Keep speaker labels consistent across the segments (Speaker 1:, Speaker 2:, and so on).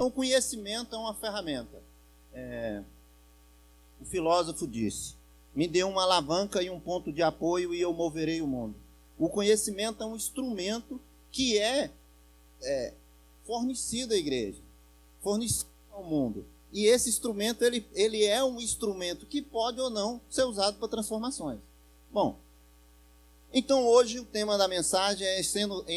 Speaker 1: Então, o conhecimento é uma ferramenta. O filósofo disse: me dê uma alavanca e um ponto de apoio e eu moverei o mundo. O conhecimento é um instrumento que é fornecido à igreja, fornecido ao mundo. E esse instrumento, ele é um instrumento que pode ou não ser usado para transformações. Bom, então hoje o tema da mensagem é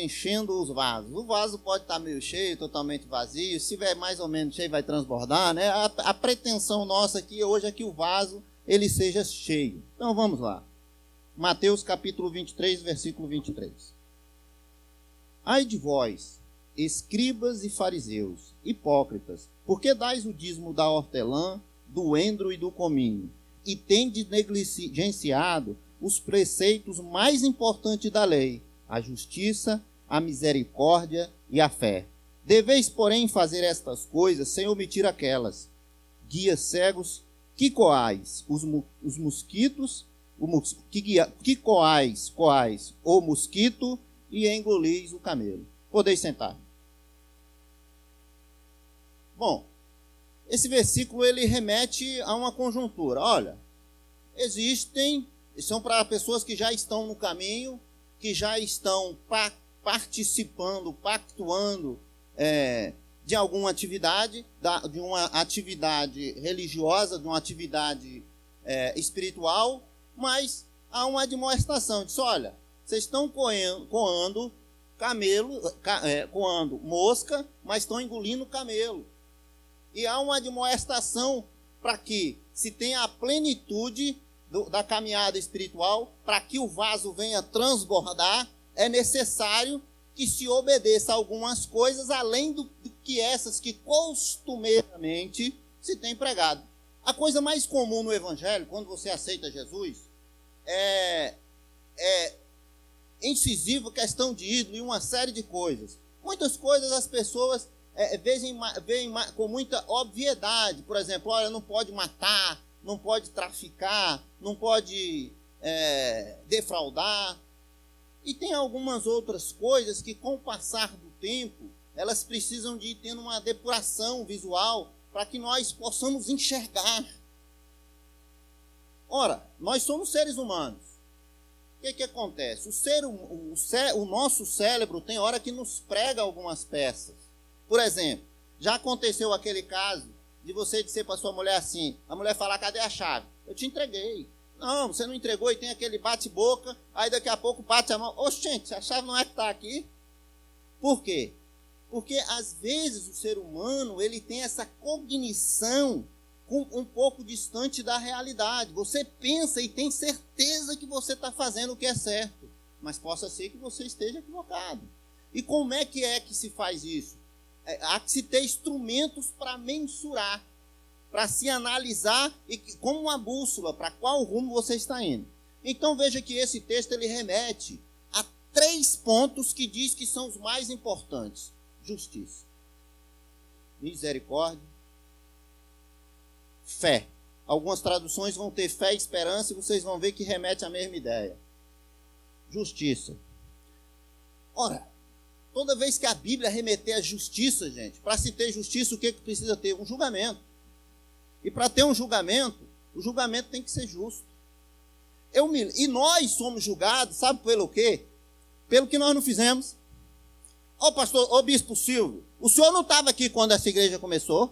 Speaker 1: enchendo os vasos. O vaso pode estar meio cheio, totalmente vazio. Se estiver mais ou menos cheio, vai transbordar, né? A pretensão nossa aqui hoje é que o vaso ele seja cheio. Então vamos lá. Mateus capítulo 23, versículo 23. Ai de vós, escribas e fariseus, hipócritas, porque dais o dízimo da hortelã, do endro e do cominho, e tendes negligenciado os preceitos mais importantes da lei, a justiça, a misericórdia e a fé. Deveis, porém, fazer estas coisas sem omitir aquelas. Guias cegos, que coais os mosquitos, que coais o mosquito e engolis o camelo. Podeis sentar. Bom, esse versículo ele remete a uma conjuntura. Olha, são para pessoas que já estão no caminho, que já estão participando, pactuando de alguma atividade, de uma atividade religiosa, de uma atividade espiritual, mas há uma admoestação. Diz: olha, vocês estão coando mosca, mas estão engolindo camelo. E há uma admoestação para que se tenha a plenitude da caminhada espiritual, para que o vaso venha transbordar, é necessário que se obedeça a algumas coisas, além do que essas que costumeiramente se tem pregado. A coisa mais comum no Evangelho, quando você aceita Jesus, é incisiva questão de ídolo e uma série de coisas. Muitas coisas as pessoas veem com muita obviedade. Por exemplo, olha, não pode matar, não pode traficar, não pode defraudar. E tem algumas outras coisas que, com o passar do tempo, elas precisam de ir tendo uma depuração visual para que nós possamos enxergar. Ora, nós somos seres humanos. O que acontece? O nosso cérebro tem hora que nos prega algumas peças. Por exemplo, já aconteceu aquele caso de você dizer para sua mulher assim, a mulher falar: cadê a chave? Eu te entreguei. Não, você não entregou, e tem aquele bate-boca, aí daqui a pouco bate a mão. Oxente, a chave não é que está aqui? Por quê? Porque às vezes o ser humano ele tem essa cognição um pouco distante da realidade. Você pensa e tem certeza que você está fazendo o que é certo, mas possa ser que você esteja equivocado. E como é que se faz isso? Há que se ter instrumentos para mensurar, para se analisar, e como uma bússola, para qual rumo você está indo. Então veja que esse texto ele remete a 3 pontos que diz que são os mais importantes: justiça, misericórdia, fé. Algumas traduções vão ter fé e esperança, e vocês vão ver que remete à mesma ideia. Justiça. Ora, toda vez que a Bíblia remeter à justiça, gente, para se ter justiça, o que precisa ter? Um julgamento. E para ter um julgamento, o julgamento tem que ser justo. E nós somos julgados, sabe pelo quê? Pelo que nós não fizemos. Bispo Silvio, o senhor não estava aqui quando essa igreja começou?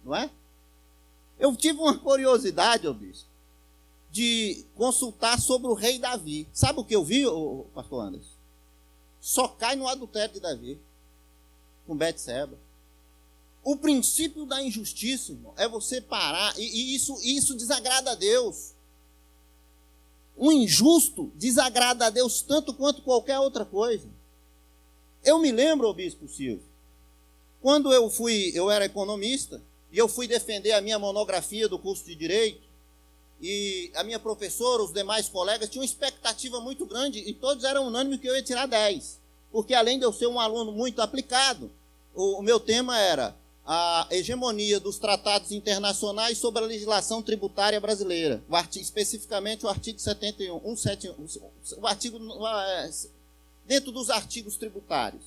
Speaker 1: Não é? Eu tive uma curiosidade, bispo, de consultar sobre o rei Davi. Sabe o que eu vi, pastor Anderson? Só cai no adultério de Davi, com Betseba. O princípio da injustiça, irmão, é você parar, e isso desagrada a Deus. O injusto desagrada a Deus tanto quanto qualquer outra coisa. Eu me lembro, bispo Silvio, quando eu era economista, e eu fui defender a minha monografia do curso de Direito, e a minha professora, os demais colegas, tinham uma expectativa muito grande, e todos eram unânimes que eu ia tirar 10. Porque além de eu ser um aluno muito aplicado, o meu tema era a hegemonia dos tratados internacionais sobre a legislação tributária brasileira. Especificamente o artigo 71, 171, o artigo, dentro dos artigos tributários.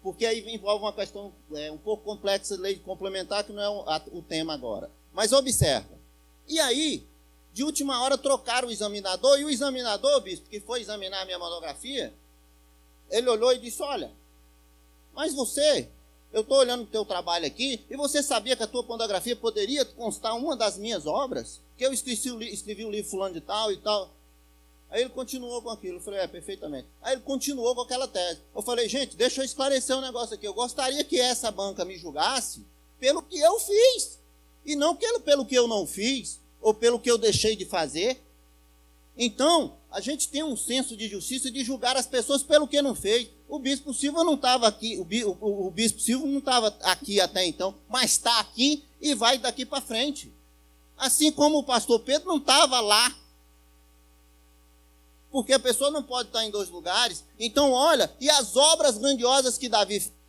Speaker 1: porque aí envolve uma questão um pouco complexa de lei complementar, que não é o tema agora. Mas observa. E aí, de última hora, trocaram o examinador, e o examinador, bispo, que foi examinar a minha monografia, ele olhou e disse, olha, mas eu estou olhando o teu trabalho aqui, e você sabia que a tua monografia poderia constar uma das minhas obras? Que eu escrevi o livro fulano de tal e tal. Aí ele continuou com aquilo. Eu falei, perfeitamente. Aí ele continuou com aquela tese. Eu falei, gente, deixa eu esclarecer um negócio aqui. Eu gostaria que essa banca me julgasse pelo que eu fiz, e não pelo que eu não fiz, ou pelo que eu deixei de fazer. Então, a gente tem um senso de justiça de julgar as pessoas pelo que não fez. O bispo Silva não estava aqui, o bispo Silva não estava aqui até então, mas está aqui e vai daqui para frente. Assim como o pastor Pedro não estava lá. Porque a pessoa não pode estar em dois lugares. Então, olha, e as obras grandiosas que Davi fez.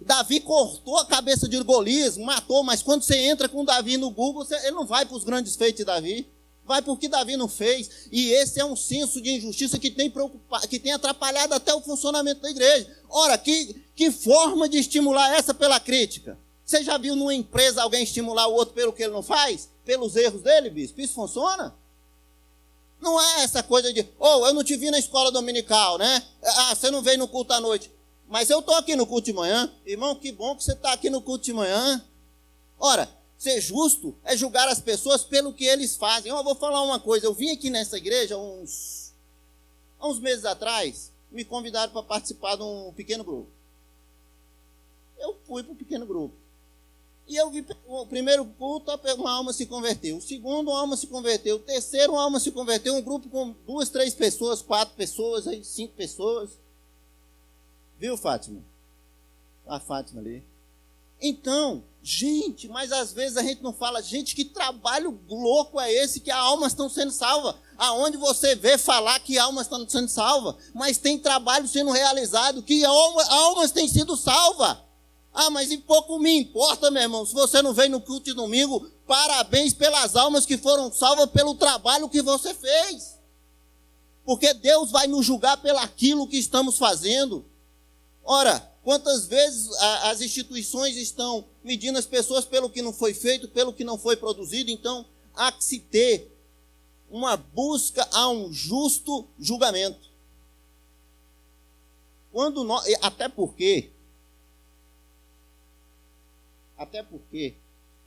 Speaker 1: Davi cortou a cabeça de Golias, matou, mas quando você entra com Davi no Google, ele não vai para os grandes feitos de Davi. Vai porque Davi não fez. E esse é um senso de injustiça que tem atrapalhado até o funcionamento da igreja. Ora, que forma de estimular essa pela crítica? Você já viu numa empresa alguém estimular o outro pelo que ele não faz? Pelos erros dele, bispo? Isso funciona? Não é essa coisa de, eu não te vi na escola dominical, né? Você não veio no culto à noite. Mas eu estou aqui no culto de manhã. Irmão, que bom que você está aqui no culto de manhã. Ora, ser justo é julgar as pessoas pelo que eles fazem. Eu vou falar uma coisa. Eu vim aqui nessa igreja há uns meses atrás, me convidaram para participar de um pequeno grupo. Eu fui para o pequeno grupo. E eu vi o primeiro culto, uma alma se converteu. O segundo, uma alma se converteu. O terceiro, uma alma se converteu. Um grupo com 2, 3 pessoas, 4 pessoas, 5 pessoas. Viu, Fátima? A Fátima ali. Então, gente, mas às vezes a gente não fala, gente, que trabalho louco é esse que as almas estão sendo salvas? Aonde você vê falar que almas estão sendo salvas? Mas tem trabalho sendo realizado, que almas têm sido salvas. Mas e pouco me importa, meu irmão, se você não veio no culto de domingo, parabéns pelas almas que foram salvas pelo trabalho que você fez. Porque Deus vai nos julgar pelo aquilo que estamos fazendo. Ora, quantas vezes as instituições estão medindo as pessoas pelo que não foi feito, pelo que não foi produzido? Então, há que se ter uma busca a um justo julgamento. Até porque,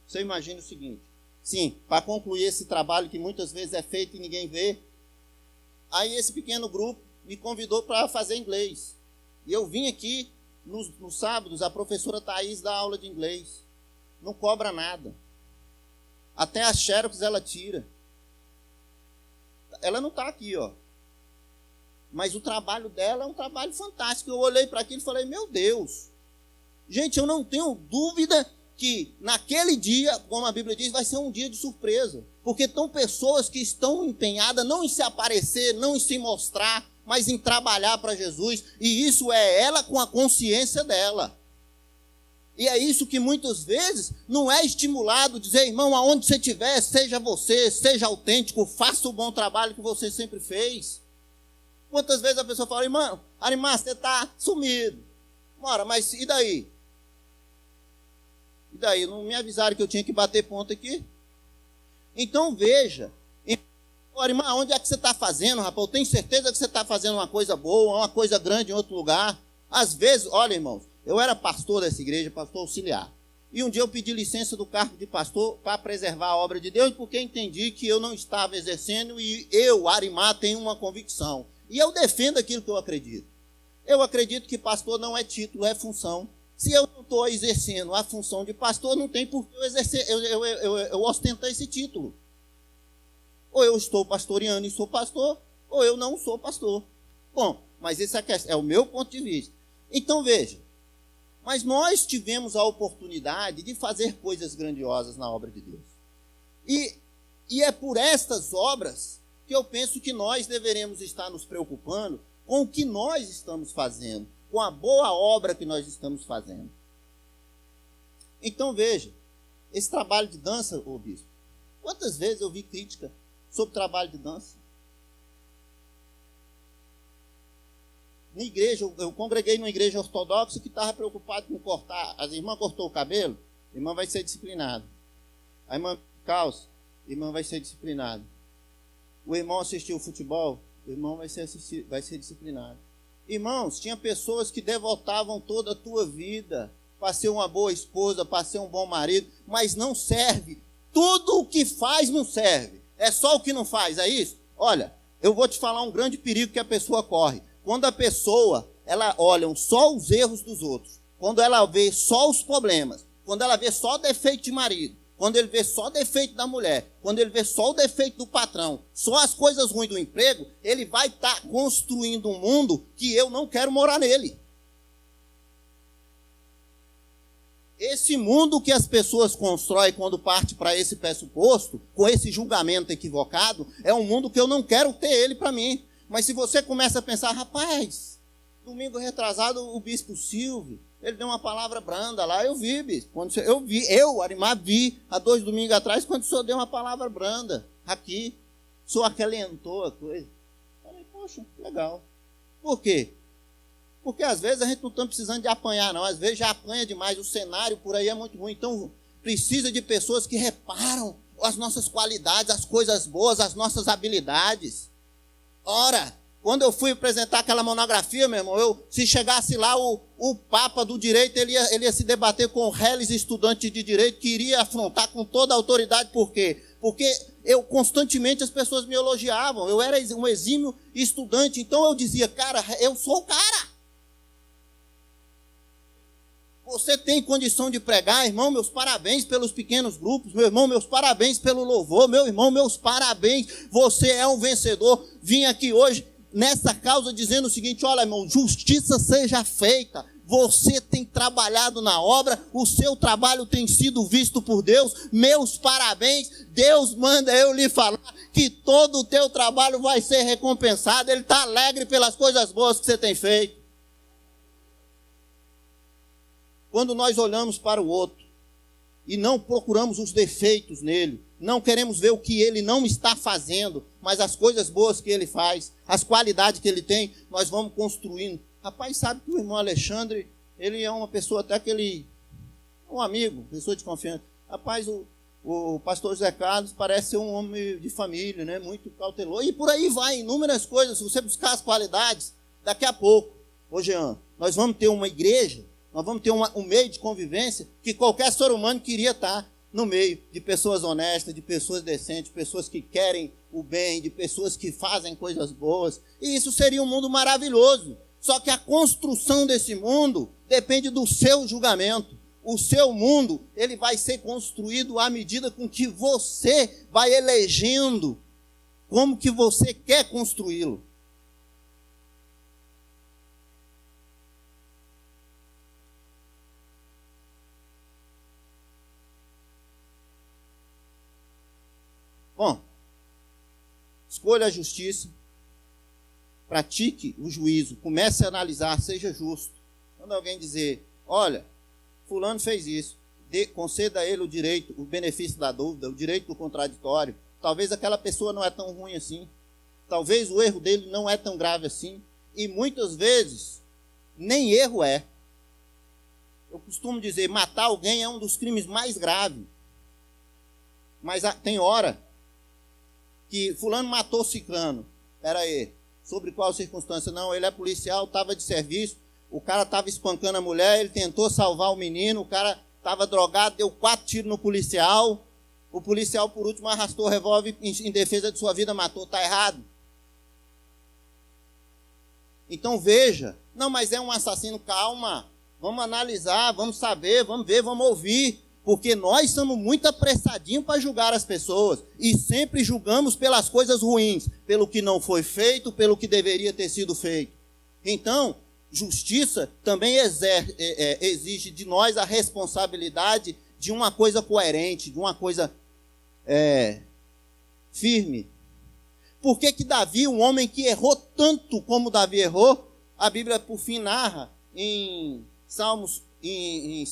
Speaker 1: você imagina o seguinte, sim, para concluir esse trabalho que muitas vezes é feito e ninguém vê, aí esse pequeno grupo me convidou para fazer inglês. E eu vim aqui, nos sábados, a professora Thaís dá aula de inglês. Não cobra nada. Até as xerox ela tira. Ela não está aqui, Mas o trabalho dela é um trabalho fantástico. Eu olhei para aquilo e falei, meu Deus. Gente, eu não tenho dúvida que naquele dia, como a Bíblia diz, vai ser um dia de surpresa. Porque estão pessoas que estão empenhadas não em se aparecer, não em se mostrar, mas em trabalhar para Jesus, e isso é ela com a consciência dela. E é isso que muitas vezes não é estimulado, dizer, irmão, aonde você estiver, seja você, seja autêntico, faça o bom trabalho que você sempre fez. Quantas vezes a pessoa fala, irmão, Arimar, você está sumido. Ora, mas e daí? E daí? Não me avisaram que eu tinha que bater ponto aqui? Então veja, Arimar, onde é que você está fazendo, rapaz? Eu tenho certeza que você está fazendo uma coisa boa, uma coisa grande em outro lugar. Às vezes, olha, irmãos, eu era pastor dessa igreja, pastor auxiliar. E um dia eu pedi licença do cargo de pastor para preservar a obra de Deus, porque entendi que eu não estava exercendo e eu, Arimar, tenho uma convicção. E eu defendo aquilo que eu acredito. Eu acredito que pastor não é título, é função. Se eu não estou exercendo a função de pastor, não tem por que eu exercer, eu ostentar esse título. Ou eu estou pastoreando e sou pastor, ou eu não sou pastor. Bom, mas esse é o meu ponto de vista. Então veja, mas nós tivemos a oportunidade de fazer coisas grandiosas na obra de Deus. E é por estas obras que eu penso que nós deveremos estar nos preocupando com o que nós estamos fazendo, com a boa obra que nós estamos fazendo. Então veja, esse trabalho de dança, ô bispo, quantas vezes eu vi crítica sobre o trabalho de dança? na igreja, eu congreguei numa igreja ortodoxa que estava preocupado com cortar. As irmãs cortou o cabelo, a irmã vai ser disciplinada. A irmã calça, a irmã vai ser disciplinada. O irmão assistiu futebol, o irmão vai ser disciplinado. Irmãos, tinha pessoas que devotavam toda a tua vida para ser uma boa esposa, para ser um bom marido, mas não serve. Tudo o que faz não serve. É só o que não faz, é isso? Olha, eu vou te falar um grande perigo que a pessoa corre. Quando a pessoa, ela olha só os erros dos outros, quando ela vê só os problemas, quando ela vê só defeito de marido, quando ele vê só defeito da mulher, quando ele vê só o defeito do patrão, só as coisas ruins do emprego, ele vai estar construindo um mundo que eu não quero morar nele. Esse mundo que as pessoas constroem quando parte para esse pressuposto, com esse julgamento equivocado, é um mundo que eu não quero ter ele para mim. Mas se você começa a pensar, rapaz, domingo retrasado o bispo Silvio, ele deu uma palavra branda lá, eu vi, bispo. Eu, Arimar, vi há 2 domingos atrás, quando o senhor deu uma palavra branda aqui, o senhor acalentou a coisa. Eu falei, poxa, legal. Por quê? Porque às vezes a gente não está precisando de apanhar, não. Às vezes já apanha demais, o cenário por aí é muito ruim. Então precisa de pessoas que reparam as nossas qualidades, as coisas boas, as nossas habilidades. Ora, quando eu fui apresentar aquela monografia, meu irmão, se chegasse lá o Papa do Direito, ele ia se debater com réis estudantes de Direito, que iria afrontar com toda a autoridade. Por quê? Porque constantemente as pessoas me elogiavam. Eu era um exímio estudante, então eu dizia, cara, eu sou o cara. Você tem condição de pregar, irmão, meus parabéns pelos pequenos grupos, meu irmão, meus parabéns pelo louvor, meu irmão, meus parabéns, você é um vencedor. Vim aqui hoje nessa causa dizendo o seguinte, olha, irmão, justiça seja feita. Você tem trabalhado na obra, o seu trabalho tem sido visto por Deus, meus parabéns. Deus manda eu lhe falar que todo o teu trabalho vai ser recompensado. Ele está alegre pelas coisas boas que você tem feito. Quando nós olhamos para o outro e não procuramos os defeitos nele, não queremos ver o que ele não está fazendo, mas as coisas boas que ele faz, as qualidades que ele tem, nós vamos construindo. Rapaz, sabe que o irmão Alexandre, ele é uma pessoa até que ele, um amigo, pessoa de confiança. Rapaz, o pastor José Carlos parece ser um homem de família, né? Muito cauteloso. E por aí vai, inúmeras coisas. Se você buscar as qualidades, daqui a pouco, ô Jean, nós vamos ter uma igreja, nós vamos ter um meio de convivência que qualquer ser humano queria estar no meio de pessoas honestas, de pessoas decentes, pessoas que querem o bem, de pessoas que fazem coisas boas. E isso seria um mundo maravilhoso. Só que a construção desse mundo depende do seu julgamento. O seu mundo, ele vai ser construído à medida com que você vai elegendo como que você quer construí-lo. Bom, escolha a justiça, pratique o juízo, comece a analisar, seja justo. Quando alguém dizer, olha, fulano fez isso, conceda a ele o direito, o benefício da dúvida, o direito do contraditório. Talvez aquela pessoa não é tão ruim assim. Talvez o erro dele não é tão grave assim. E muitas vezes, nem erro é. Eu costumo dizer, matar alguém é um dos crimes mais graves. Mas tem hora que fulano matou ciclano. Espera aí, sobre qual circunstância? Não, ele é policial, estava de serviço, o cara estava espancando a mulher, ele tentou salvar o menino, o cara estava drogado, deu 4 tiros no policial, o policial por último arrastou o revólver em defesa de sua vida, matou, está errado. Então veja, não, mas é um assassino, calma, vamos analisar, vamos saber, vamos ver, vamos ouvir. Porque nós somos muito apressadinhos para julgar as pessoas. E sempre julgamos pelas coisas ruins. Pelo que não foi feito, pelo que deveria ter sido feito. Então, justiça também exige de nós a responsabilidade de uma coisa coerente, de uma coisa firme. Por que que Davi, um homem que errou tanto como Davi errou, a Bíblia por fim narra em Salmos, em 1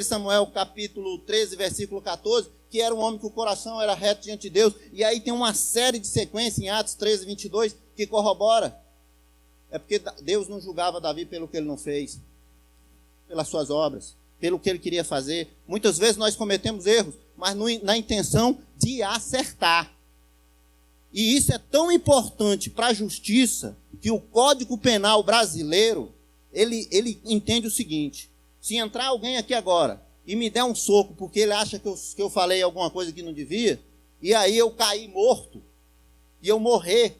Speaker 1: Samuel capítulo 13, versículo 14, que era um homem que o coração era reto diante de Deus. E aí tem uma série de sequências em Atos 13, 22, que corrobora É porque Deus não julgava Davi pelo que ele não fez, pelas suas obras, pelo que ele queria fazer. Muitas vezes nós cometemos erros, mas na intenção de acertar. E isso é tão importante para a justiça, que o Código Penal brasileiro, ele entende o seguinte: se entrar alguém aqui agora e me der um soco porque ele acha que eu falei alguma coisa que não devia, e aí eu cair morto, e eu morrer,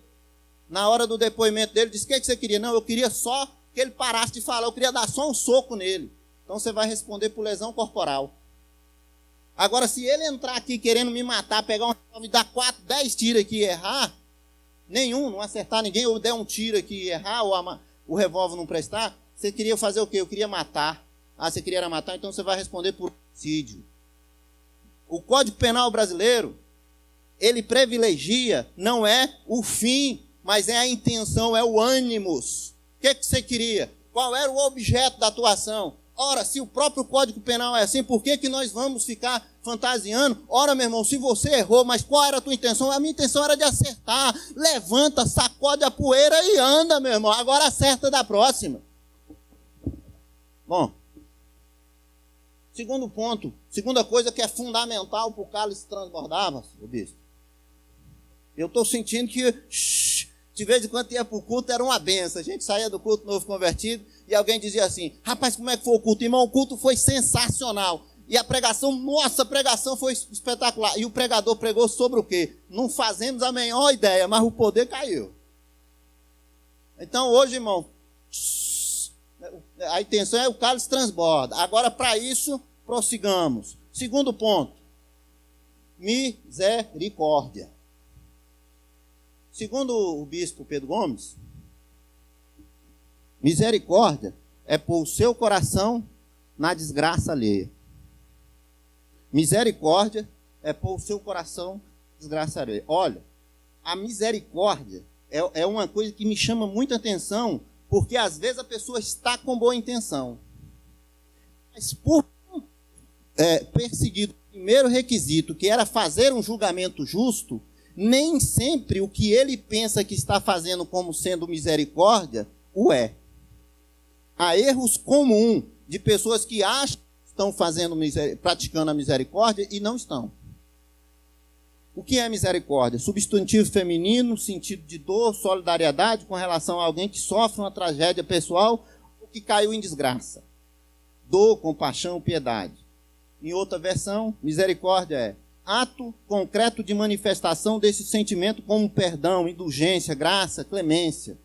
Speaker 1: na hora do depoimento dele, disse: o que você queria? Não, eu queria só que ele parasse de falar, eu queria dar só um soco nele. Então você vai responder por lesão corporal. Agora, se ele entrar aqui querendo me matar, pegar um revólver e dar 4, 10 tiros aqui e errar, não acertar ninguém, ou der um tiro aqui e errar, ou o revólver não prestar, você queria fazer o quê? Eu queria matar. Ah, você queria matar? Então você vai responder por homicídio. O Código Penal brasileiro, ele privilegia, não é o fim, mas é a intenção, é o ânimos. O que você queria? Qual era o objeto da atuação? Ora, se o próprio Código Penal é assim, por que nós vamos ficar fantasiando? Ora, meu irmão, se você errou, mas qual era a tua intenção? A minha intenção era de acertar. Levanta, sacode a poeira e anda, meu irmão. Agora acerta da próxima. Bom, segundo ponto, segunda coisa que é fundamental para o cálice transbordar, o bispo. Eu estou sentindo que, de vez em quando ia para o culto, era uma benção. A gente saía do culto novo convertido e alguém dizia assim: rapaz, como é que foi o culto? Irmão, o culto foi sensacional. E a pregação, nossa, a pregação foi espetacular. E o pregador pregou sobre o quê? Não fazemos a menor ideia, mas o poder caiu. Então hoje, irmão, a intenção é o cálice transborda. Agora, para isso, prossigamos. Segundo ponto, misericórdia. Segundo o bispo Pedro Gomes, misericórdia é pôr o seu coração na desgraça alheia. Misericórdia é pôr o seu coração na desgraça alheia. Olha, a misericórdia é uma coisa que me chama muita atenção, porque às vezes a pessoa está com boa intenção, mas por perseguir o primeiro requisito, que era fazer um julgamento justo, nem sempre o que ele pensa que está fazendo como sendo misericórdia, o é. Há erros comuns de pessoas que acham que estão praticando a misericórdia e não estão. O que é misericórdia? Substantivo feminino, sentido de dor, solidariedade com relação a alguém que sofre uma tragédia pessoal ou que caiu em desgraça. Dor, compaixão, piedade. Em outra versão, misericórdia é ato concreto de manifestação desse sentimento como perdão, indulgência, graça, clemência.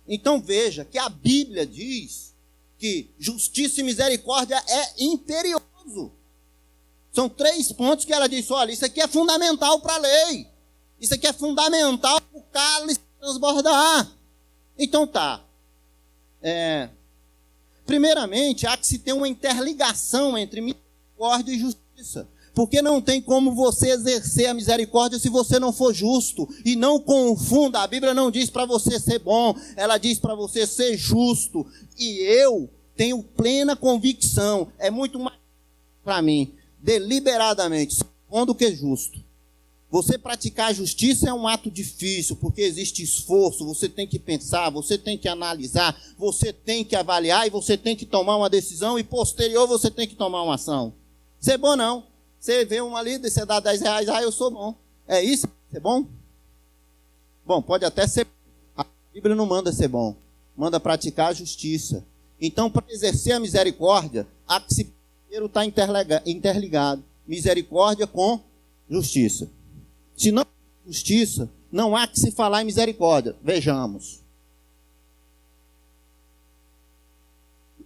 Speaker 1: Então veja que a Bíblia diz que justiça e misericórdia é imperioso. São 3 pontos que ela diz: olha, isso aqui é fundamental para a lei. Isso aqui é fundamental para o cálice transbordar. Então tá. Primeiramente, há que se ter uma interligação entre misericórdia e justiça. Porque não tem como você exercer a misericórdia se você não for justo. E não confunda, a Bíblia não diz para você ser bom, ela diz para você ser justo. E eu tenho plena convicção, é muito mais para mim, deliberadamente, ser bom do que justo. Você praticar a justiça é um ato difícil, porque existe esforço, você tem que pensar, você tem que analisar, você tem que avaliar e você tem que tomar uma decisão e posterior você tem que tomar uma ação. Ser bom não. Você vê uma ali, você dá 10 reais, eu sou bom. É isso? Ser bom? Bom, pode até ser. A Bíblia não manda ser bom, manda praticar a justiça. Então, para exercer a misericórdia, há que se primeiro estar interligado. Misericórdia com justiça. Se não justiça, não há que se falar em misericórdia. Vejamos.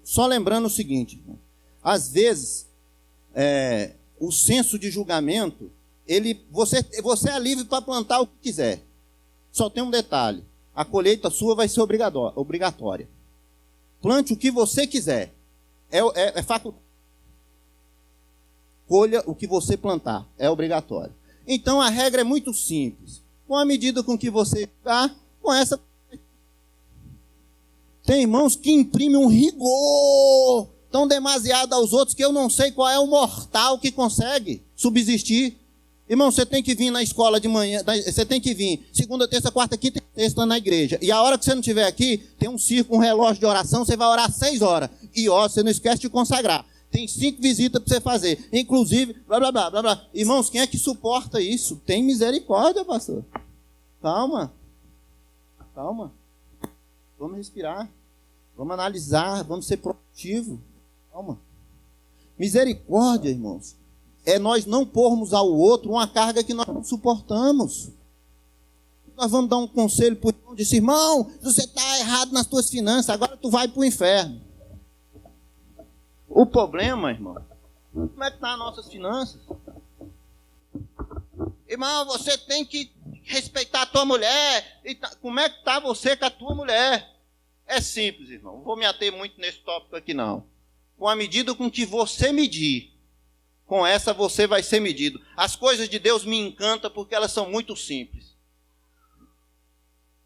Speaker 1: Só lembrando o seguinte, às vezes, o senso de julgamento, você é livre para plantar o que quiser. Só tem um detalhe: a colheita sua vai ser obrigatória. Plante o que você quiser. É facultativo. Colha o que você plantar. É obrigatório. Então a regra é muito simples. Com a medida com que você está, com essa. Tem irmãos que imprimem um rigor tão demasiado aos outros que eu não sei qual é o mortal que consegue subsistir. Irmão, você tem que vir na escola de manhã, você tem que vir segunda, terça, quarta, quinta e sexta na igreja. E a hora que você não estiver aqui, tem um círculo, um relógio de oração, você vai orar 6 horas. E ó, você não esquece de consagrar. Tem 5 visitas para você fazer. Inclusive, blá, blá, blá, blá, blá. Irmãos, quem é que suporta isso? Tem misericórdia, pastor. Calma. Calma. Vamos respirar. Vamos analisar. Vamos ser produtivos. Calma. Misericórdia, irmãos, é nós não pormos ao outro uma carga que nós não suportamos. Nós vamos dar um conselho para o irmão, disse, irmão, você está errado nas tuas finanças, agora tu vai para o inferno. O problema, irmão, como é que estão as nossas finanças? Irmão, você tem que respeitar a tua mulher. Como é que está você com a tua mulher? É simples, irmão, não vou me ater muito nesse tópico aqui não. Com a medida com que você medir, com essa você vai ser medido. As coisas de Deus me encantam porque elas são muito simples.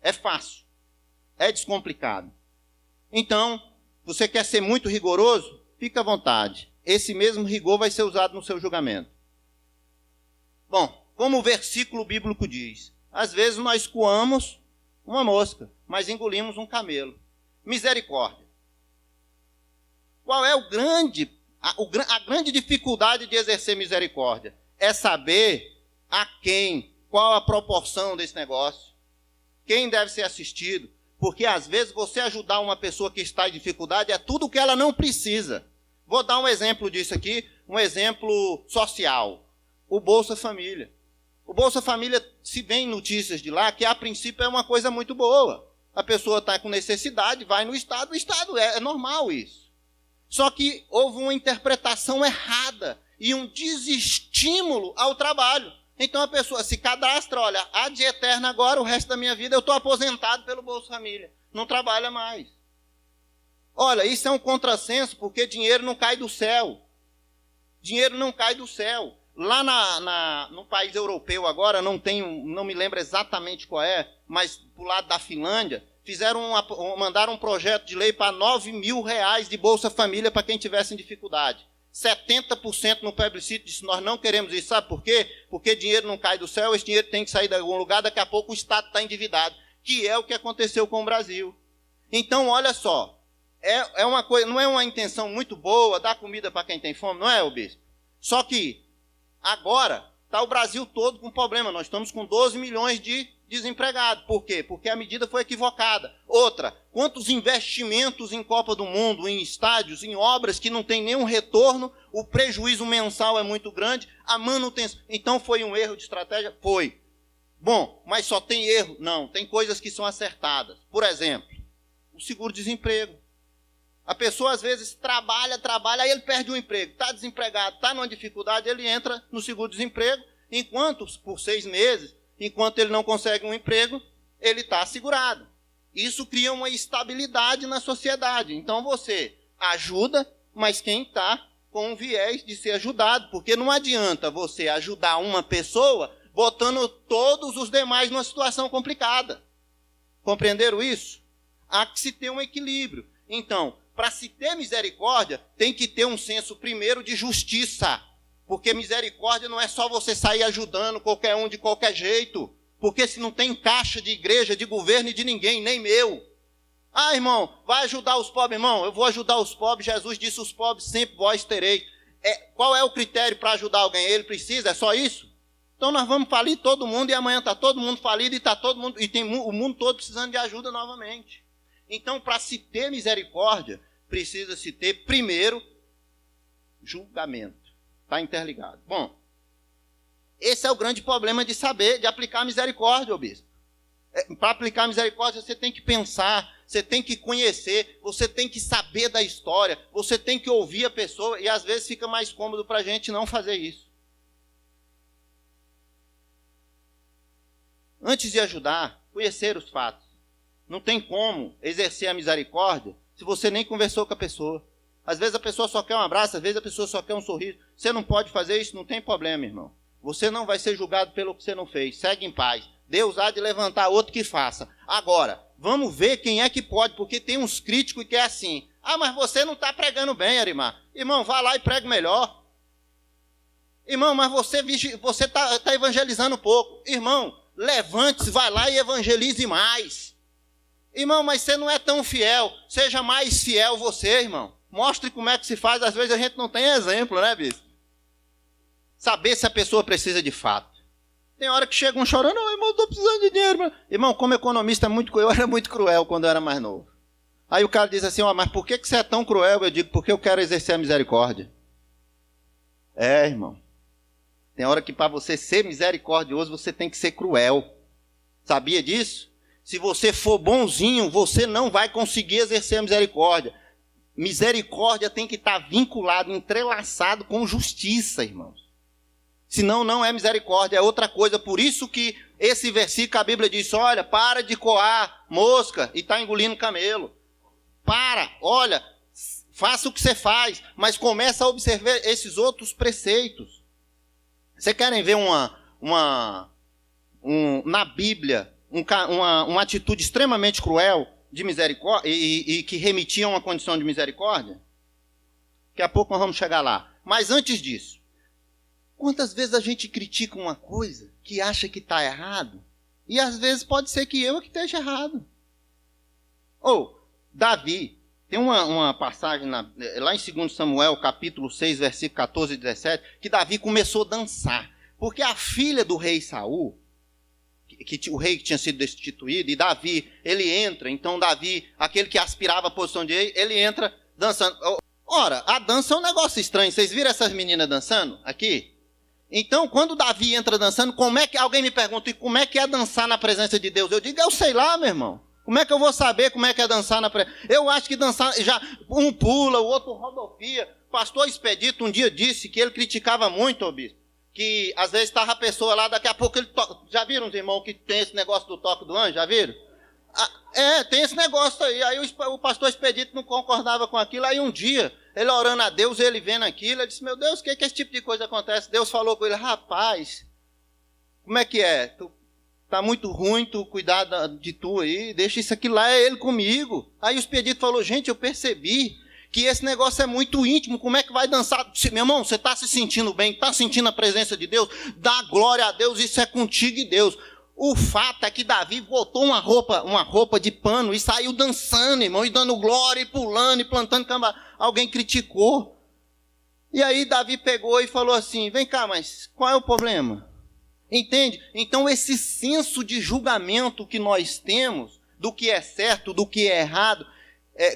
Speaker 1: É fácil. É descomplicado. Então, você quer ser muito rigoroso? Fica à vontade. Esse mesmo rigor vai ser usado no seu julgamento. Bom, como o versículo bíblico diz, às vezes nós coamos uma mosca, mas engolimos um camelo. Misericórdia. Qual é a grande dificuldade de exercer misericórdia? É saber a quem, qual a proporção desse negócio, quem deve ser assistido, porque às vezes você ajudar uma pessoa que está em dificuldade é tudo o que ela não precisa. Vou dar um exemplo disso aqui, um exemplo social, o Bolsa Família. O Bolsa Família, se vem notícias de lá, que a princípio é uma coisa muito boa. A pessoa está com necessidade, vai no Estado, o Estado é normal isso. Só que houve uma interpretação errada e um desestímulo ao trabalho. Então a pessoa se cadastra, olha, ad eterna agora, o resto da minha vida, eu estou aposentado pelo Bolsa Família. Não trabalha mais. Olha, isso é um contrassenso, porque dinheiro não cai do céu. Dinheiro não cai do céu. Lá no país europeu agora, não me lembro exatamente qual é, mas pro lado da Finlândia, mandaram um projeto de lei para R$9.000 de Bolsa Família para quem tivesse em dificuldade. 70% no plebiscito disse, nós não queremos isso. Sabe por quê? Porque dinheiro não cai do céu, esse dinheiro tem que sair de algum lugar, daqui a pouco o Estado está endividado, que é o que aconteceu com o Brasil. Então, olha só, é uma coisa, não é uma intenção muito boa dar comida para quem tem fome, não é, ô bispo? Só que agora está o Brasil todo com problema, nós estamos com 12 milhões de desempregados. Por quê? Porque a medida foi equivocada. Outra, quantos investimentos em Copa do Mundo, em estádios, em obras que não tem nenhum retorno, o prejuízo mensal é muito grande, a manutenção. Então foi um erro de estratégia? Foi. Bom, mas só tem erro? Não, tem coisas que são acertadas. Por exemplo, o seguro-desemprego. A pessoa às vezes trabalha, aí ele perde o emprego, está desempregado, está numa dificuldade, ele entra no seguro-desemprego, enquanto por 6 meses, enquanto ele não consegue um emprego, ele está assegurado. Isso cria uma estabilidade na sociedade. Então você ajuda, mas quem está com um viés de ser ajudado, porque não adianta você ajudar uma pessoa botando todos os demais numa situação complicada. Compreenderam isso? Há que se ter um equilíbrio. Então, para se ter misericórdia, tem que ter um senso primeiro de justiça. Porque misericórdia não é só você sair ajudando qualquer um de qualquer jeito. Porque se não tem caixa de igreja, de governo e de ninguém, nem meu. Ah, irmão, vai ajudar os pobres, irmão. Eu vou ajudar os pobres. Jesus disse, os pobres sempre vós tereis. Qual é o critério para ajudar alguém? Ele precisa? É só isso? Então nós vamos falir todo mundo e amanhã está todo mundo falido e tem o mundo todo precisando de ajuda novamente. Então, para se ter misericórdia, precisa se ter primeiro julgamento. Está interligado. Bom, esse é o grande problema de saber, de aplicar misericórdia, ô bispo. Para aplicar misericórdia, você tem que pensar, você tem que conhecer, você tem que saber da história, você tem que ouvir a pessoa, e às vezes fica mais cômodo para a gente não fazer isso. Antes de ajudar, conhecer os fatos. Não tem como exercer a misericórdia se você nem conversou com a pessoa. Às vezes a pessoa só quer um abraço, às vezes a pessoa só quer um sorriso. Você não pode fazer isso, não tem problema, irmão. Você não vai ser julgado pelo que você não fez. Segue em paz. Deus há de levantar outro que faça. Agora, vamos ver quem é que pode, porque tem uns críticos que é assim. Ah, mas você não está pregando bem, Arimar. Irmão, vá lá e pregue melhor. Irmão, mas você está evangelizando pouco. Irmão, levante-se, vai lá e evangelize mais. Irmão, mas você não é tão fiel. Seja mais fiel você, irmão. Mostre como é que se faz. Às vezes a gente não tem exemplo, né, bispo? Saber se a pessoa precisa de fato. Tem hora que chega um chorando, oh, irmão, estou precisando de dinheiro. Irmão. Irmão, como economista, eu era muito cruel quando eu era mais novo. Aí o cara diz assim, oh, mas por que você é tão cruel? Eu digo, porque eu quero exercer a misericórdia. Irmão. Tem hora que para você ser misericordioso, você tem que ser cruel. Sabia disso? Se você for bonzinho, você não vai conseguir exercer a misericórdia. Misericórdia tem que estar vinculado, entrelaçado com justiça, irmãos. Senão não é misericórdia, é outra coisa. Por isso que esse versículo, a Bíblia diz, olha, para de coar mosca e está engolindo camelo. Para, olha, faça o que você faz, mas começa a observar esses outros preceitos. Vocês querem ver na Bíblia uma atitude extremamente cruel de misericórdia e que remetia a uma condição de misericórdia? Daqui a pouco nós vamos chegar lá. Mas antes disso, quantas vezes a gente critica uma coisa que acha que está errado e às vezes pode ser que eu que esteja errado? Davi, tem uma passagem lá em 2 Samuel, capítulo 6, versículo 14 e 17, que Davi começou a dançar. Porque a filha do rei Saul, o rei que tinha sido destituído, e Davi, ele entra. Então Davi, aquele que aspirava a posição de rei, ele entra dançando. Ora, a dança é um negócio estranho. Vocês viram essas meninas dançando aqui? Então, quando Davi entra dançando, alguém me pergunta, e como é que é dançar na presença de Deus? Eu digo, eu sei lá, meu irmão. Como é que eu vou saber como é que é dançar na presença? Eu acho que dançar, um pula, o outro rodopia. Pastor Expedito um dia disse que ele criticava muito, ô bispo, que às vezes estava a pessoa lá, daqui a pouco ele toca. Já viram os irmãos que tem esse negócio do toque do anjo? Já viram? Tem esse negócio aí. Aí o pastor Expedito não concordava com aquilo. Aí um dia, ele orando a Deus, ele vendo aquilo, ele disse, meu Deus, o que esse tipo de coisa acontece? Deus falou com ele, rapaz, como é que é? Tá muito ruim tu cuidar de tu aí, deixa isso aqui lá, é ele comigo. Aí o Expedito falou, gente, eu percebi que esse negócio é muito íntimo, como é que vai dançar? Meu irmão, você está se sentindo bem, está sentindo a presença de Deus? Dá glória a Deus, isso é contigo e Deus. O fato é que Davi botou uma roupa de pano e saiu dançando, irmão, e dando glória, e pulando, e plantando camba. Alguém criticou. E aí Davi pegou e falou assim, vem cá, mas qual é o problema? Entende? Então esse senso de julgamento que nós temos, do que é certo, do que é errado,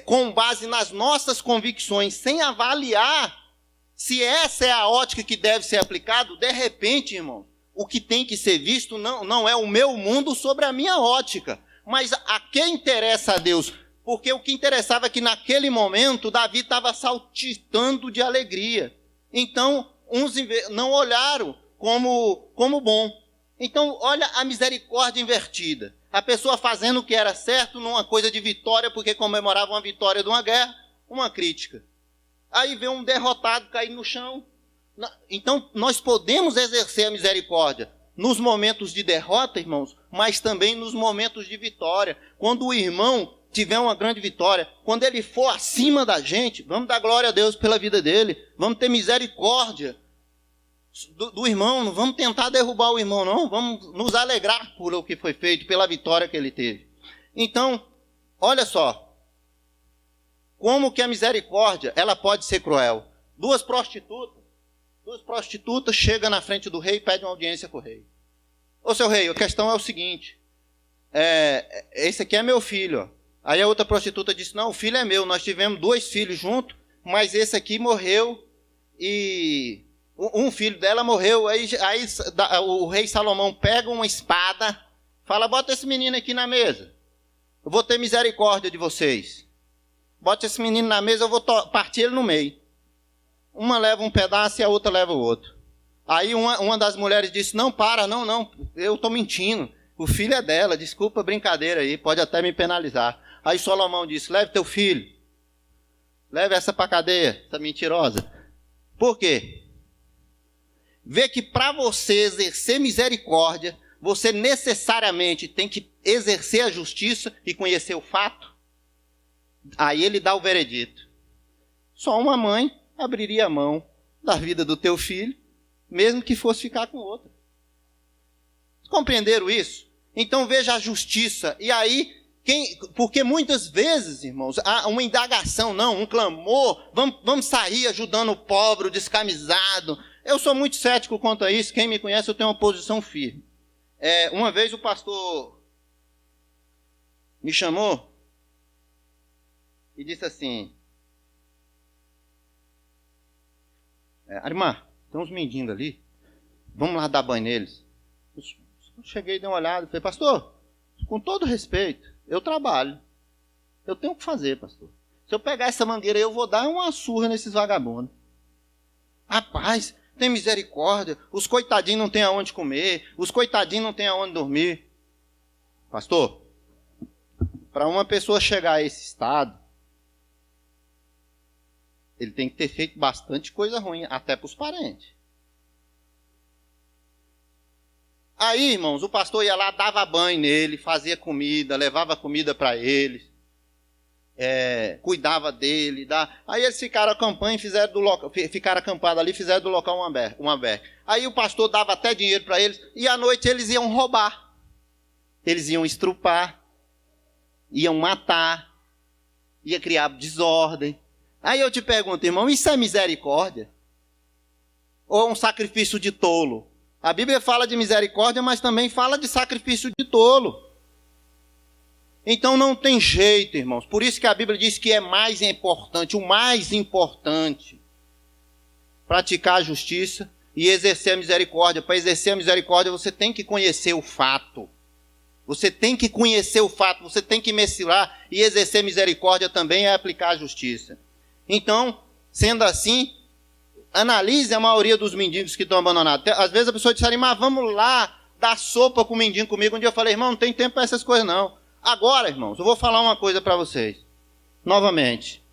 Speaker 1: com base nas nossas convicções, sem avaliar se essa é a ótica que deve ser aplicada, de repente, irmão, o que tem que ser visto não é o meu mundo sobre a minha ótica, mas a quem interessa a Deus. Porque o que interessava é que naquele momento Davi estava saltitando de alegria. Então, uns não olharam como bom. Então, olha a misericórdia invertida. A pessoa fazendo o que era certo numa coisa de vitória, porque comemorava uma vitória de uma guerra, uma crítica. Aí vem um derrotado cair no chão. Então, nós podemos exercer a misericórdia nos momentos de derrota, irmãos, mas também nos momentos de vitória. Quando o irmão tiver uma grande vitória, quando ele for acima da gente, vamos dar glória a Deus pela vida dele, vamos ter misericórdia do irmão, não vamos tentar derrubar o irmão, não, vamos nos alegrar por o que foi feito, pela vitória que ele teve. Então, olha só, como que a misericórdia, ela pode ser cruel. Duas prostitutas chegam na frente do rei e pedem uma audiência com o rei. Ô seu rei, a questão é o seguinte, esse aqui é meu filho, ó. Aí a outra prostituta disse, não, o filho é meu, nós tivemos 2 filhos juntos, mas esse aqui morreu e um filho dela morreu. Aí o rei Salomão pega uma espada, fala, bota esse menino aqui na mesa, eu vou ter misericórdia de vocês. Bota esse menino na mesa, eu vou partir ele no meio. Uma leva um pedaço e a outra leva o outro. Aí uma das mulheres disse, não, não, eu estou mentindo. O filho é dela, desculpa a brincadeira aí, pode até me penalizar. Aí Salomão disse, leve teu filho. Leve essa para a cadeia, essa mentirosa. Por quê? Vê que para você exercer misericórdia, você necessariamente tem que exercer a justiça e conhecer o fato. Aí ele dá o veredito. Só uma mãe abriria a mão da vida do teu filho mesmo que fosse ficar com outra. Compreenderam isso? Então veja a justiça. E aí, porque muitas vezes, irmãos, há uma indagação, não, um clamor, vamos sair ajudando o pobre, o descamisado. Eu sou muito cético quanto a isso. Quem me conhece, eu tenho uma posição firme. Uma vez o pastor me chamou e disse assim: Arimar, tem uns mendigos ali, vamos lá dar banho neles. Eu cheguei, dei uma olhada e falei: pastor, com todo respeito, eu trabalho, eu tenho o que fazer, pastor. Se eu pegar essa mangueira aí, eu vou dar uma surra nesses vagabundos. Rapaz, tem misericórdia, os coitadinhos não têm aonde comer, os coitadinhos não têm aonde dormir. Pastor, para uma pessoa chegar a esse estado, ele tem que ter feito bastante coisa ruim, até para os parentes. Aí, irmãos, o pastor ia lá, dava banho nele, fazia comida, levava comida para eles, cuidava dele. Aí eles ficaram acampando, ficaram acampados ali, fizeram do local um albergue. Aí o pastor dava até dinheiro para eles, e à noite eles iam roubar. Eles iam estrupar, iam matar, ia criar desordem. Aí eu te pergunto, irmão, isso é misericórdia? Ou é um sacrifício de tolo? A Bíblia fala de misericórdia, mas também fala de sacrifício de tolo. Então não tem jeito, irmãos. Por isso que a Bíblia diz que é mais importante, o mais importante, praticar a justiça e exercer a misericórdia. Para exercer a misericórdia, você tem que conhecer o fato. Você tem que conhecer o fato, você tem que mensurar, e exercer misericórdia também é aplicar a justiça. Então, sendo assim, analise a maioria dos mendigos que estão abandonados. Às vezes a pessoa diz assim: mas vamos lá dar sopa com o mendigo comigo. Um dia eu falei: irmão, não tem tempo para essas coisas não. Agora, irmãos, eu vou falar uma coisa para vocês. Novamente.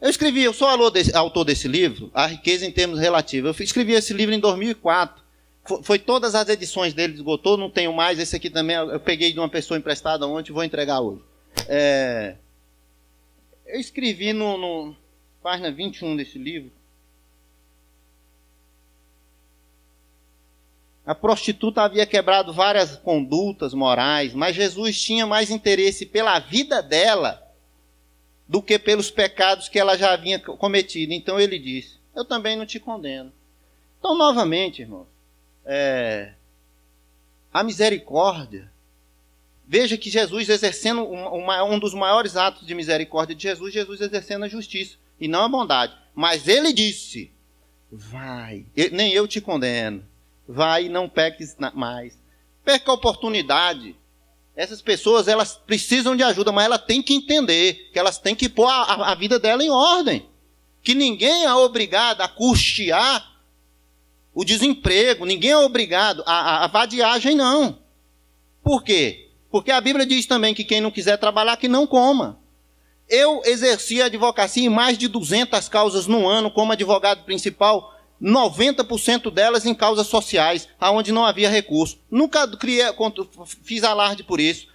Speaker 1: Eu sou autor desse livro, A Riqueza em Termos Relativos. Eu escrevi esse livro em 2004. Foi todas as edições dele, esgotou, não tenho mais. Esse aqui também eu peguei de uma pessoa emprestada ontem e vou entregar hoje. Eu escrevi no página 21 desse livro. A prostituta havia quebrado várias condutas morais, mas Jesus tinha mais interesse pela vida dela do que pelos pecados que ela já havia cometido. Então ele disse: eu também não te condeno. Então, novamente, irmãos, a misericórdia. Veja que Jesus exercendo um dos maiores atos de misericórdia de Jesus exercendo a justiça e não a bondade. Mas ele disse: vai, nem eu te condeno. Vai e não peques mais. Perca a oportunidade. Essas pessoas, elas precisam de ajuda, mas elas têm que entender que elas têm que pôr a vida dela em ordem. Que ninguém é obrigado a custear o desemprego, ninguém é obrigado a vadiagem, não. Por quê? Porque a Bíblia diz também que quem não quiser trabalhar, que não coma. Eu exerci a advocacia em mais de 200 causas no ano como advogado principal, 90% delas em causas sociais, onde não havia recurso. Nunca fiz alarde por isso.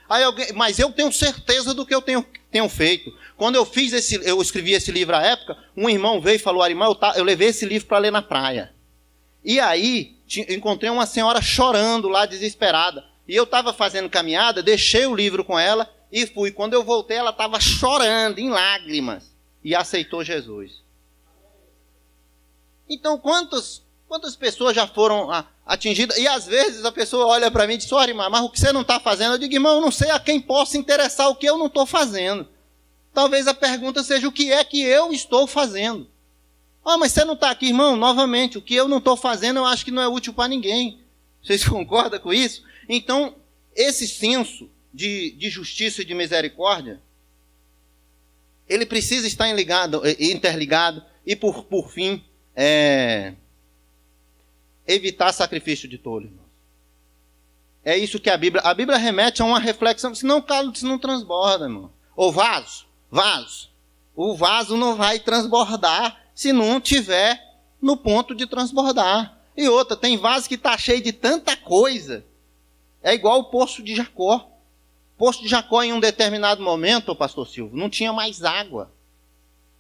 Speaker 1: Mas eu tenho certeza do que eu tenho feito. Quando eu escrevi esse livro à época, um irmão veio e falou: Arimar, eu levei esse livro para ler na praia. E aí, encontrei uma senhora chorando lá, desesperada. E eu estava fazendo caminhada, deixei o livro com ela e fui. Quando eu voltei, ela estava chorando, em lágrimas, e aceitou Jesus. Então, quantas pessoas já foram atingidas? E às vezes a pessoa olha para mim e diz: Arimar, mas o que você não está fazendo? Eu digo: irmão, eu não sei a quem possa interessar o que eu não estou fazendo. Talvez a pergunta seja: o que é que eu estou fazendo? Mas você não está aqui, irmão? Novamente, o que eu não estou fazendo eu acho que não é útil para ninguém. Vocês concordam com isso? Então, esse senso de justiça e de misericórdia, ele precisa estar interligado e, por fim, evitar sacrifício de tolo, irmão. É isso que a Bíblia remete a uma reflexão, senão o cálice não transborda, irmão. Ou vaso. O vaso não vai transbordar se não tiver no ponto de transbordar. E outra, tem vaso que está cheio de tanta coisa. É igual o poço de Jacó. O poço de Jacó, em um determinado momento, pastor Silvio, não tinha mais água.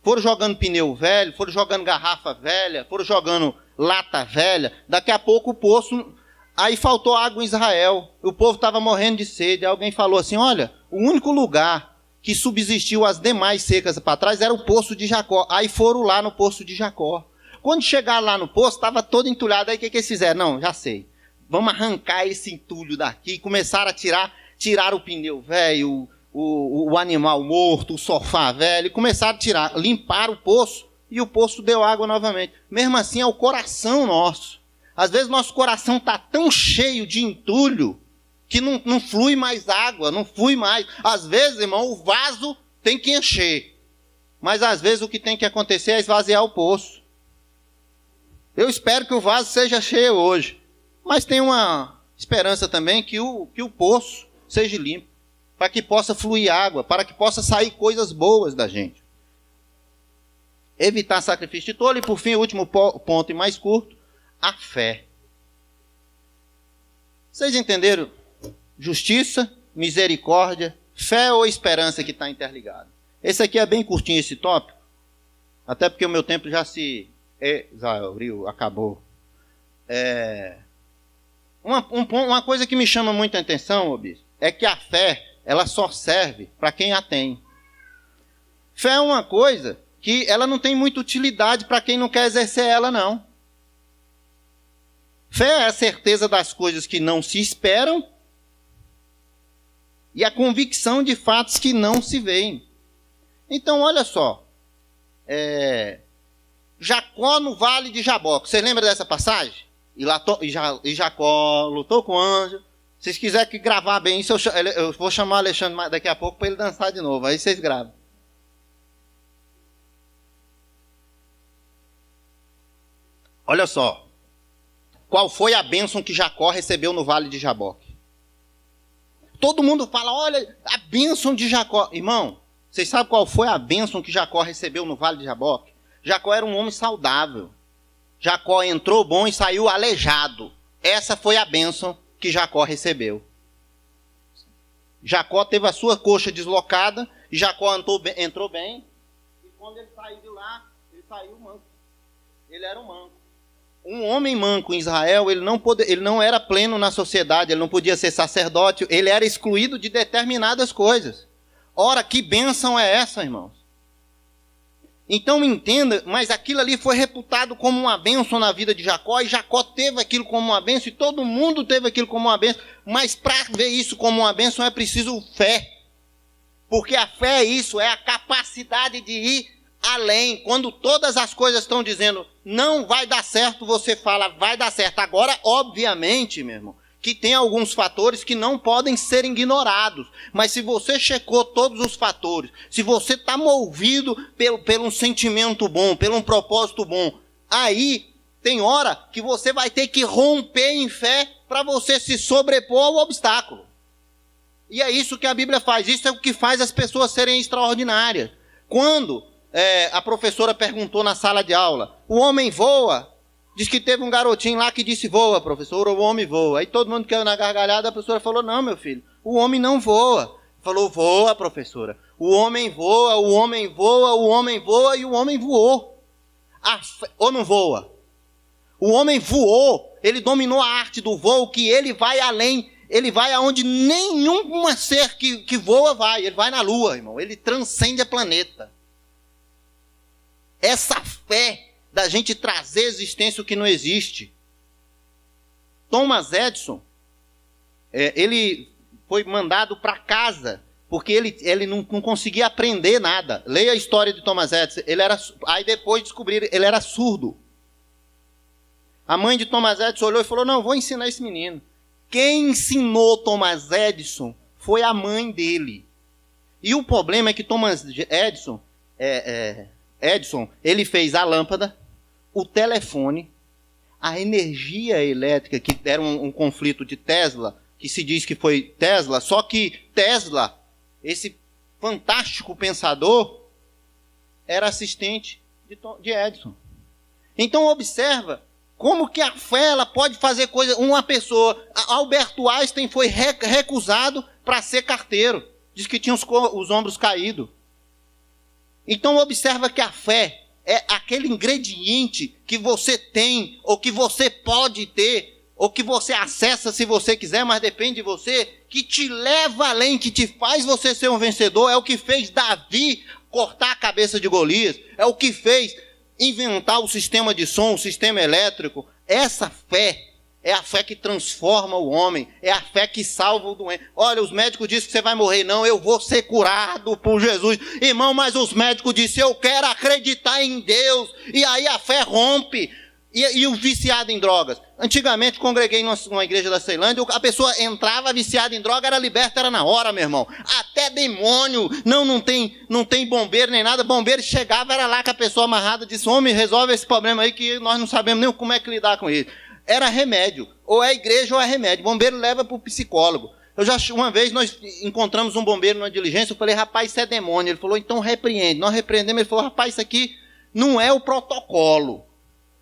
Speaker 1: Foram jogando pneu velho, foram jogando garrafa velha, foram jogando lata velha. Daqui a pouco o poço... Aí faltou água em Israel. O povo estava morrendo de sede. Alguém falou assim, olha, o único lugar que subsistiu as demais secas para trás era o poço de Jacó. Aí foram lá no poço de Jacó. Quando chegaram lá no poço, estava todo entulhado. Aí o que eles fizeram? Não, já sei. Vamos arrancar esse entulho daqui. Começaram a tirar o pneu velho, o animal morto, o sofá velho. Começaram a tirar, limpar o poço e o poço deu água novamente. Mesmo assim, é o coração nosso. Às vezes nosso coração está tão cheio de entulho que não flui mais água, não flui mais. Às vezes, irmão, o vaso tem que encher. Mas às vezes o que tem que acontecer é esvaziar o poço. Eu espero que o vaso seja cheio hoje. Mas tem uma esperança também que o poço seja limpo. Para que possa fluir água, para que possa sair coisas boas da gente. Evitar sacrifício de tolo. E por fim, o último ponto e mais curto. A fé. Vocês entenderam? Justiça, misericórdia, fé ou esperança que está interligado. Esse aqui é bem curtinho, esse tópico. Até porque o meu tempo já se exauriu, acabou. Uma coisa que me chama muita atenção, ô bispo, é que a fé, ela só serve para quem a tem. Fé é uma coisa que ela não tem muita utilidade para quem não quer exercer ela, não. Fé é a certeza das coisas que não se esperam e a convicção de fatos que não se veem. Então, olha só. Jacó no vale de Jaboque. Você lembra dessa passagem? E Jacó lutou com o anjo. Se vocês quiserem gravar bem isso, eu vou chamar o Alexandre daqui a pouco para ele dançar de novo. Aí vocês gravam. Olha só. Qual foi a bênção que Jacó recebeu no vale de Jaboque? Todo mundo fala, olha, a bênção de Jacó. Irmão, vocês sabem qual foi a bênção que Jacó recebeu no vale de Jaboque? Jacó era um homem saudável. Jacó entrou bom e saiu aleijado. Essa foi a bênção que Jacó recebeu. Jacó teve a sua coxa deslocada, e Jacó entrou bem, e quando ele saiu de lá, ele saiu manco. Ele era um manco. Um homem manco em Israel, ele não era pleno na sociedade, ele não podia ser sacerdote, ele era excluído de determinadas coisas. Ora, que bênção é essa, irmãos? Então entenda, mas aquilo ali foi reputado como uma bênção na vida de Jacó, e Jacó teve aquilo como uma bênção, e todo mundo teve aquilo como uma bênção, mas para ver isso como uma bênção é preciso fé. Porque a fé é isso, é a capacidade de ir além. Quando todas as coisas estão dizendo não vai dar certo, você fala vai dar certo. Agora, obviamente, meu irmão, que tem alguns fatores que não podem ser ignorados. Mas se você checou todos os fatores, se você está movido pelo um sentimento bom, pelo um propósito bom, aí tem hora que você vai ter que romper em fé para você se sobrepor ao obstáculo. E é isso que a Bíblia faz. Isso é o que faz as pessoas serem extraordinárias. Quando a professora perguntou na sala de aula, o homem voa? Diz que teve um garotinho lá que disse, voa, professora, o homem voa. Aí todo mundo caiu na gargalhada, a professora falou, não, meu filho, o homem não voa. Falou, voa, professora. O homem voa, o homem voa, o homem voa, e o homem voou. Ou não voa? O homem voou, ele dominou a arte do voo, que ele vai além, ele vai aonde nenhum ser que voa vai. Ele vai na lua, irmão, ele transcende a planeta. Essa fé da gente trazer à existência o que não existe. Thomas Edison, ele foi mandado para casa, porque ele não conseguia aprender nada. Leia a história de Thomas Edison. Aí depois descobriram, ele era surdo. A mãe de Thomas Edison olhou e falou, não, vou ensinar esse menino. Quem ensinou Thomas Edison foi a mãe dele. E o problema é que Thomas Edison, ele fez a lâmpada, o telefone, a energia elétrica, que era um conflito de Tesla, que se diz que foi Tesla, só que Tesla, esse fantástico pensador, era assistente de Edison. Então observa como que a fé ela pode fazer coisa. Uma pessoa, Alberto Einstein foi recusado para ser carteiro, diz que tinha os ombros caídos. Então observa que a fé, é aquele ingrediente que você tem, ou que você pode ter, ou que você acessa se você quiser, mas depende de você, que te leva além, que te faz você ser um vencedor. É o que fez Davi cortar a cabeça de Golias, é o que fez inventar o sistema de som, o sistema elétrico. Essa fé é a fé que transforma o homem, é a fé que salva o doente. Olha, os médicos dizem que você vai morrer. Não, eu vou ser curado por Jesus. Irmão, mas os médicos disseram, eu quero acreditar em Deus. E aí a fé rompe. E o viciado em drogas? Antigamente, congreguei numa igreja da Ceilândia, a pessoa entrava viciada em droga, era liberta, era na hora, meu irmão. Até demônio, não tem bombeiro nem nada. Bombeiro chegava, era lá com a pessoa amarrada, disse, homem, resolve esse problema aí que nós não sabemos nem como é que lidar com isso. Era remédio, ou é igreja ou é remédio. Bombeiro leva para o psicólogo. Uma vez nós encontramos um bombeiro numa diligência, eu falei, rapaz, isso é demônio. Ele falou, então repreende. Nós repreendemos, ele falou, rapaz, isso aqui não é o protocolo.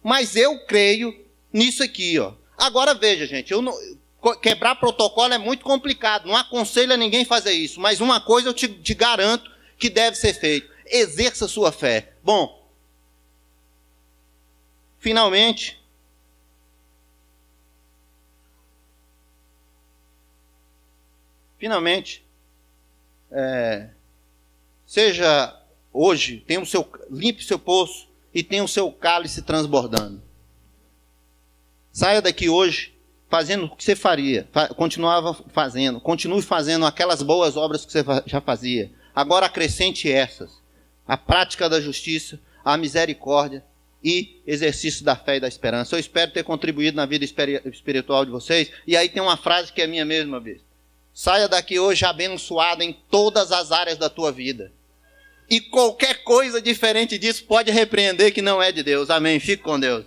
Speaker 1: Mas eu creio nisso aqui, ó. Agora veja, gente, quebrar protocolo é muito complicado. Não aconselho a ninguém fazer isso. Mas uma coisa eu te garanto que deve ser feito. Exerça a sua fé. Bom, finalmente, seja hoje, limpe seu poço e tenha o seu cálice transbordando. Saia daqui hoje fazendo o que você faria, continue fazendo aquelas boas obras que você já fazia. Agora acrescente essas: a prática da justiça, a misericórdia e exercício da fé e da esperança. Eu espero ter contribuído na vida espiritual de vocês. E aí tem uma frase que é minha mesma vez. Saia daqui hoje abençoado em todas as áreas da tua vida. E qualquer coisa diferente disso pode repreender que não é de Deus. Amém. Fique com Deus.